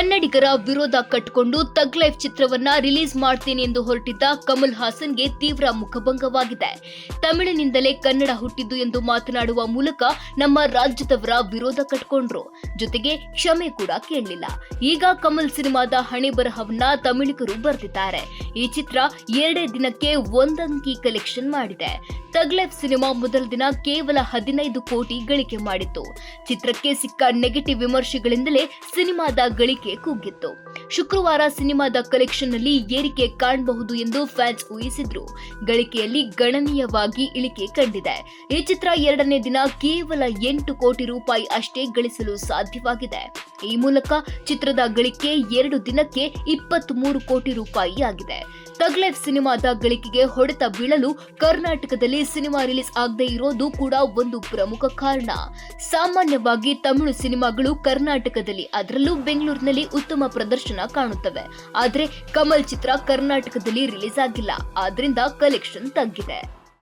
ಕನ್ನಡಿಗರ ವಿರೋಧ ಕಟ್ಟಿಕೊಂಡು ತಗ್ ಲೈಫ್ ಚಿತ್ರವನ್ನ ರಿಲೀಸ್ ಮಾಡ್ತೀನಿ ಎಂದು ಹೊರಟಿದ್ದ ಕಮಲ್ ಹಾಸನ್ಗೆ ತೀವ್ರ ಮುಖಭಂಗವಾಗಿದೆ. ತಮಿಳಿನಿಂದಲೇ ಕನ್ನಡ ಹುಟ್ಟಿದ್ದು ಎಂದು ಮಾತನಾಡುವ ಮೂಲಕ ನಮ್ಮ ರಾಜ್ಯದವರ ವಿರೋಧ ಕಟ್ಟಿಕೊಂಡ್ರು. ಜೊತೆಗೆ ಕ್ಷಮೆ ಕೂಡ ಕೇಳಲಿಲ್ಲ. ಈಗ ಕಮಲ್ ಸಿನಿಮಾದ ಹಣೆ ಬರಹವನ್ನ ತಮಿಳಿಗರು ಬರೆದಿದ್ದಾರೆ. ಈ ಚಿತ್ರ 2 ದಿನಕ್ಕೆ 1 ಅಂಕಿ ಕಲೆಕ್ಷನ್ ಮಾಡಿದೆ. ತಗ್ ಲೈಫ್ ಸಿನಿಮಾ ಮೊದಲ ದಿನ ಕೇವಲ 15 ಕೋಟಿ ಗಳಿಕೆ ಮಾಡಿತ್ತು. ಚಿತ್ರಕ್ಕೆ ಸಿಕ್ಕ ನೆಗೆಟಿವ್ ವಿಮರ್ಶೆಗಳಿಂದಲೇ ಸಿನಿಮಾದ ಗಳಿಕೆ ಕುಗ್ಗಿತ್ತು. ಶುಕ್ರವಾರ ಸಿನಿಮಾದ ಕಲೆಕ್ಷನ್ ನಲ್ಲಿ ಏರಿಕೆ ಕಾಣಬಹುದು ಎಂದು ಫ್ಯಾನ್ಸ್ ಊಹಿಸಿದ್ರು. ಗಳಿಕೆಯಲ್ಲಿ ಗಣನೀಯವಾಗಿ ಇಳಿಕೆ ಕಂಡಿದೆ. ಈ ಚಿತ್ರ 2ನೇ ದಿನ ಕೇವಲ 8 ಕೋಟಿ ರೂಪಾಯಿ ಅಷ್ಟೇ ಗಳಿಸಲು ಸಾಧ್ಯವಾಗಿದೆ. ಈ ಮೂಲಕ ಚಿತ್ರದ ಗಳಿಕೆ 2 ದಿನಕ್ಕೆ 23 ಕೋಟಿ ರೂಪಾಯಿ ಆಗಿದೆ. ತಗ್ ಲೈಫ್ ಸಿನಿಮಾದ ಗಳಿಕೆಗೆ ಹೊಡೆತ ಬೀಳಲು ಕರ್ನಾಟಕದಲ್ಲಿ ಸಿನಿಮಾ ರಿಲೀಸ್ ಆಗದೆ ಇರೋದು ಕೂಡ ಒಂದು ಪ್ರಮುಖ ಕಾರಣ. ಸಾಮಾನ್ಯವಾಗಿ ತಮಿಳು ಸಿನಿಮಾಗಳು ಕರ್ನಾಟಕದಲ್ಲಿ, ಅದರಲ್ಲೂ ಬೆಂಗಳೂರಿನಲ್ಲಿ ಉತ್ತಮ ಪ್ರದರ್ಶನ ಕಾಣುತ್ತವೆ. ಆದರೆ ಕಮಲ್ ಚಿತ್ರ ಕರ್ನಾಟಕದಲ್ಲಿ ರಿಲೀಸ್ ಆಗಿಲ್ಲ. ಆದ್ರಿಂದ ಕಲೆಕ್ಷನ್ ತಗ್ಗಿದೆ.